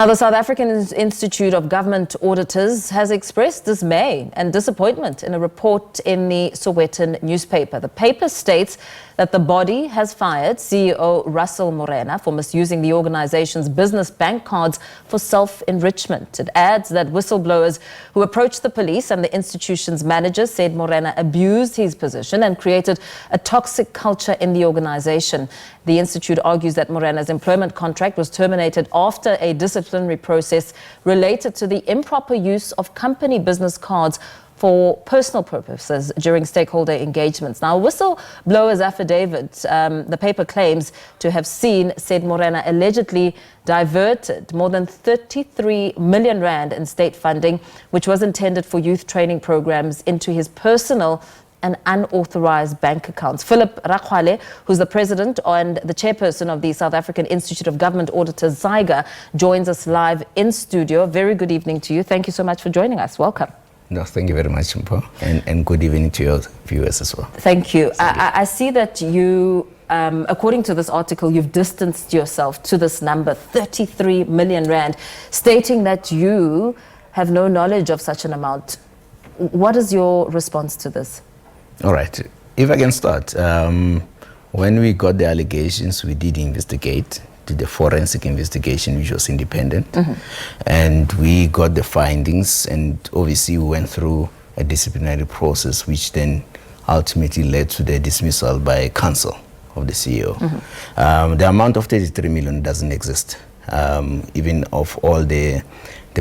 Now, the South African Institute of Government Auditors has expressed dismay and disappointment in a report in the Sowetan Newspaper. The paper states that the body has fired CEO Russell Morena for misusing the organization's business bank cards for self-enrichment. It adds that whistleblowers who approached the police and the institution's manager said Morena abused his position and created a toxic culture in the organization. The institute argues that Morena's employment contract was terminated after a disciplinary process related to the improper use of company business cards for personal purposes during stakeholder engagements. Now, Whistleblowers affidavit, the paper claims to have said Morena allegedly diverted more than 33 million rand in state funding, which was intended for youth training programs, into his personal and unauthorized bank accounts. Philip Rakwale, who's the president and the chairperson of the South African Institute of Government Auditors, SAIGA, joins us live in studio. Very good evening to you. Thank you so much for joining us. Welcome. No, thank you very much, Mpo, and good evening to your viewers as well. Thank you. I see that you, according to this article, you've distanced yourself to this number, 33 million rand, stating that you have no knowledge of such an amount. What is your response to this? All right. If I can start, when we got the allegations, we did investigate, did the forensic investigation, which was independent, and we got the findings, and obviously we went through a disciplinary process, which then ultimately led to the dismissal by counsel of the CEO. The amount of 33 million doesn't exist, even of all the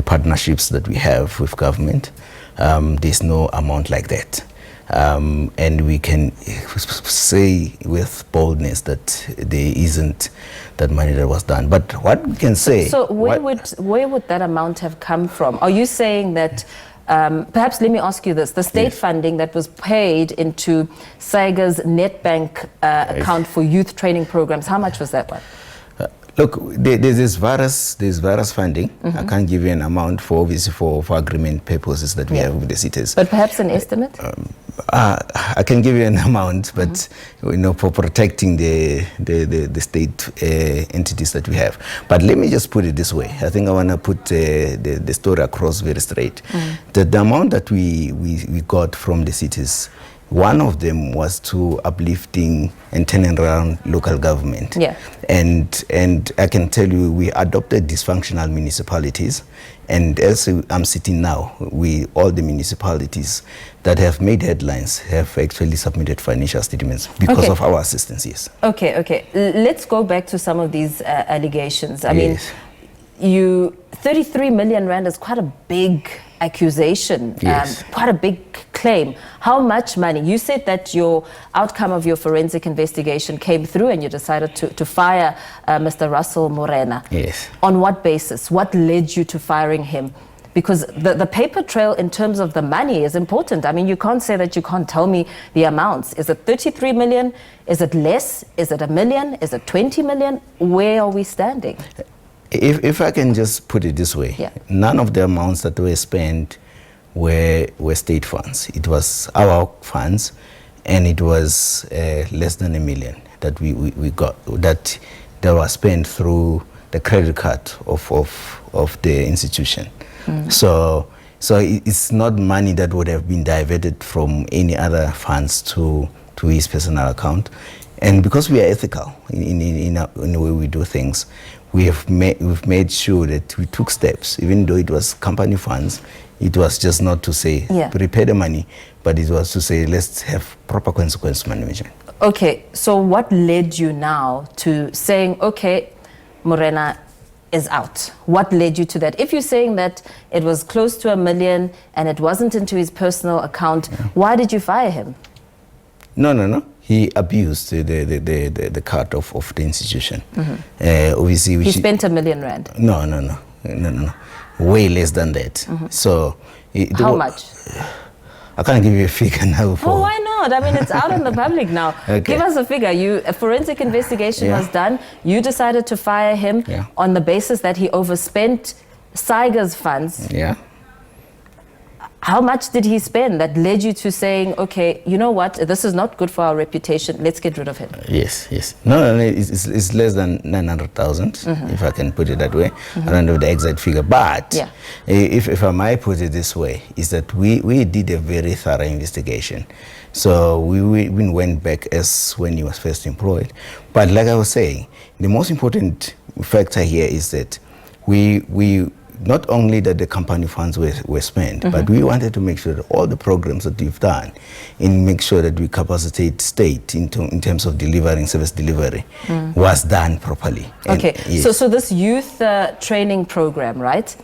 partnerships that we have with government. There's no amount like that. And we can say with boldness that there isn't that money that was done. But what we can say... So where would that amount have come from? Are you saying that, perhaps let me ask you this, the state funding that was paid into SAIGA's net bank account for youth training programs, how much was that one? Look, there's various funding. I can't give you an amount for obviously for agreement purposes that we have with the cities. But perhaps an estimate? I can give you an amount, but you know, for protecting the state entities that we have. But let me just put it this way. I think I want to put the story across very straight. The amount that we got from the cities, one of them was to uplifting and turning around local government. And I can tell you, we adopted dysfunctional municipalities. And as I'm sitting now, all the municipalities that have made headlines have actually submitted financial statements because of our assistance, yes. Okay. Let's go back to some of these allegations. I mean, 33 million rand is quite a big accusation, quite a big claim. How much money? You said that your outcome of your forensic investigation came through and you decided to fire Mr. Russell Morena. Yes. On what basis? What led you to firing him? Because the paper trail in terms of the money is important. I mean, you can't say that you can't tell me the amounts. Is it 33 million? Is it less? Is it 1 million? Is it 20 million? Where are we standing? If I can just put it this way, none of the amounts that were spent were state funds. It was our funds, and it was less than 1 million that we got, that was spent through the credit card of the institution. So it's not money that would have been diverted from any other funds to his personal account. And because we are ethical in the way we do things, we've made sure that we took steps, even though it was company funds. It was just not to say prepare the money, but it was to say let's have proper consequence management. Okay, so what led you now to saying, okay, Morena is out? What led you to that? If you're saying that it was close to 1 million and it wasn't into his personal account, why did you fire him? No. He abused the card of the institution. Obviously, he spent 1 million rand. No. Way less than that. So how much? I can't give you a figure now. Oh, why not? I mean, it's out in the public now. Give us a figure. A forensic investigation was done. You decided to fire him on the basis that he overspent SAIGA's funds. How much did he spend that led you to saying, okay, you know what, this is not good for our reputation, let's get rid of him? Yes. No, it's less than 900,000, if I can put it that way. I don't know the exact figure, but if I might put it this way, is that we did a very thorough investigation. So we went back as when he was first employed. But like I was saying, the most important factor here is that we not only that the company funds were spent, but we wanted to make sure that all the programs that we've done and make sure that we capacitate state in terms of delivering service delivery was done properly. Okay, so this youth training program, right?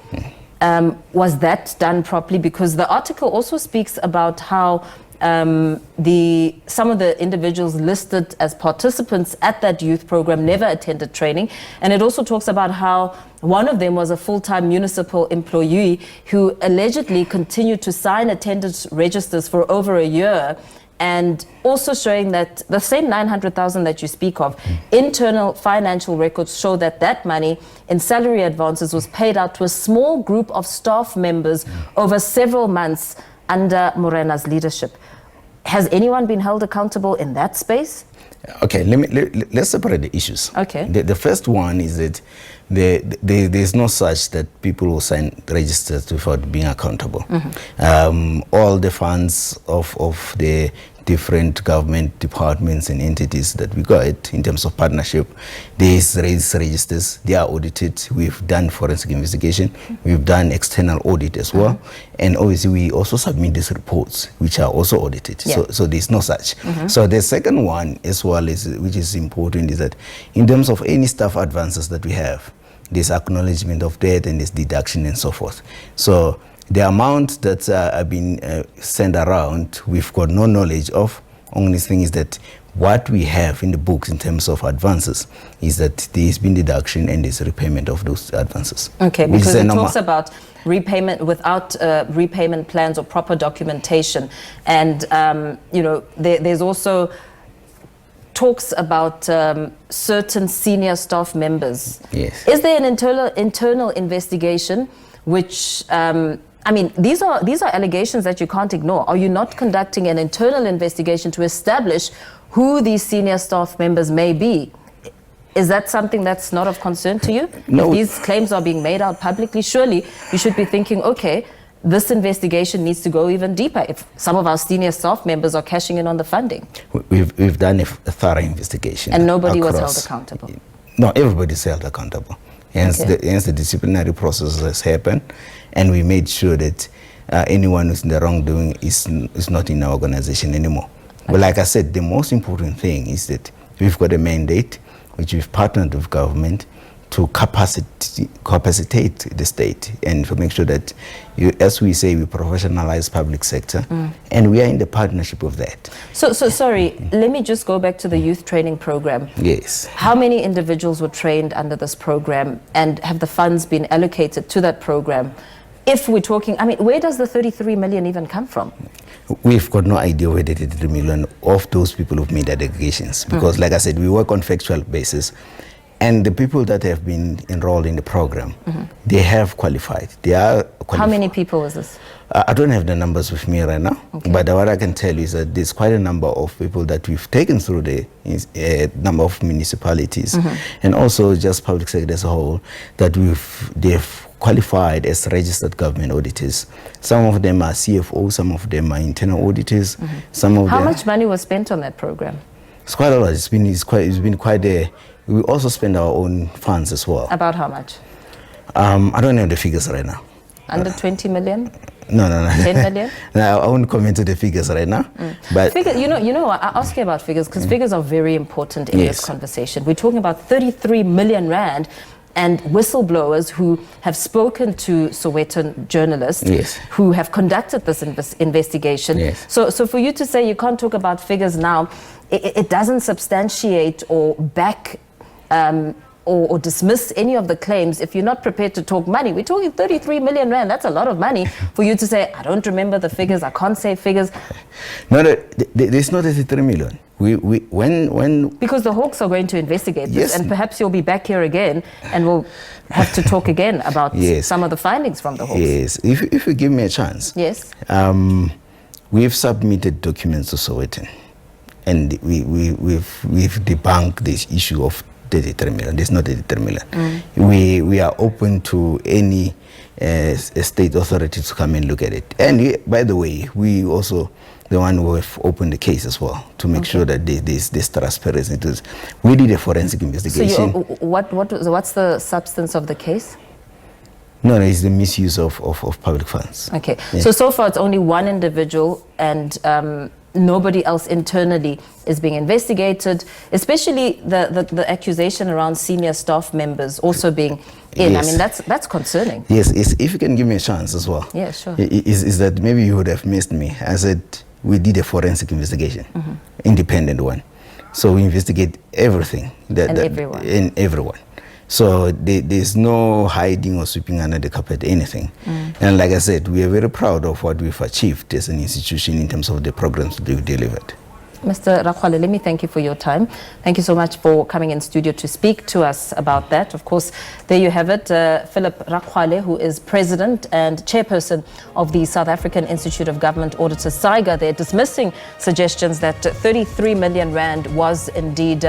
Was that done properly? Because the article also speaks about how some of the individuals listed as participants at that youth program never attended training, and it also talks about how one of them was a full-time municipal employee who allegedly continued to sign attendance registers for over a year, and also showing that the same 900,000 that you speak of, internal financial records show that that money in salary advances was paid out to a small group of staff members over several months under Morena's leadership. Has anyone been held accountable in that space? Okay, let's separate the issues. Okay. The first one is that there's no such that people will sign registers without being accountable. All the funds of the different government departments and entities that we got in terms of partnership, these registers, they are audited. We've done forensic investigation. We've done external audit as well. And obviously we also submit these reports, which are also audited. So there's no such. So the second one as well, which is important, is that in terms of any staff advances that we have, there's acknowledgement of debt and there's deduction and so forth. So the amount that have been sent around, we've got no knowledge of. Only thing is that what we have in the books in terms of advances is that there's been deduction and there's repayment of those advances. Okay, because it talks about repayment without repayment plans or proper documentation. And, you know, there's also talks about certain senior staff members. Yes. Is there an internal investigation which... I mean, these are allegations that you can't ignore. Are you not conducting an internal investigation to establish who these senior staff members may be? Is that something that's not of concern to you? No. If these claims are being made out publicly, surely you should be thinking, okay, this investigation needs to go even deeper if some of our senior staff members are cashing in on the funding. We've done a thorough investigation. And nobody was held accountable? No, everybody's held accountable. Hence, the disciplinary process has happened, and we made sure that anyone who's in the wrongdoing is not in our organization anymore. But like I said, the most important thing is that we've got a mandate, which we've partnered with government to capacitate the state and to make sure that, as we say, we professionalize public sector, and we are in the partnership of that. So sorry, let me just go back to the youth training program. Yes. How many individuals were trained under this program, and have the funds been allocated to that program? If we're talking, I mean, where does the 33 million even come from? We've got no idea where the 33 million of those people who've made allegations, because like I said, we work on factual basis. And the people that have been enrolled in the program, they have qualified. They are qualified. How many people was this? I don't have the numbers with me right now, but what I can tell you is that there's quite a number of people that we've taken through the number of municipalities, and also just public sector as a whole, that they've qualified as registered government auditors. Some of them are CFO, some of them are internal auditors. Some of How much money was spent on that program? It's quite a lot. It's been quite a. We also spend our own funds as well. About how much? I don't know the figures right now. Under 20 million? No. 10 million? No, I won't comment on the figures right now. But figures, you know, I ask you about figures because figures are very important in this conversation. We're talking about 33 million rand, and whistleblowers who have spoken to Sowetan journalists who have conducted this investigation. So for you to say you can't talk about figures now, it doesn't substantiate or back or dismiss any of the claims if you're not prepared to talk money. We're talking 33 million rand. That's a lot of money for you to say, I don't remember the figures, I can't say figures. No, there's not 33 million. Because the Hawks are going to investigate this, Yes. and perhaps you'll be back here again, and we'll have to talk again about Yes. some of the findings from the Hawks. Yes, if you give me a chance. Yes. We've submitted documents to Sowetan, and we've debunked this issue of the determinant. There's not a determinant. We are open to any state authority to come and look at it. And by the way, we also the one who have opened the case as well to make sure that there's transparency. We did a forensic investigation. So what's the substance of the case? No, it's the misuse of public funds. Okay. Yeah. So far it's only one individual, and nobody else internally is being investigated, especially the accusation around senior staff members also being in. Yes. I mean, that's concerning. Yes, if you can give me a chance as well. Yeah, sure. Is that maybe you would have missed me. I said we did a forensic investigation, independent one. So we investigate everything. Everyone. So there's no hiding or sweeping under the carpet, anything. And like I said, we are very proud of what we've achieved as an institution in terms of the programs that we've delivered. Mr. Rakgwale, let me thank you for your time. Thank you so much for coming in studio to speak to us about that. Of course, there you have it, Philip Rakgwale, who is president and chairperson of the South African Institute of Government Auditors, SAIGA. They're dismissing suggestions that 33 million rand was indeed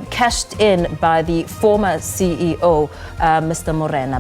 cashed in by the former CEO, Mr. Morena.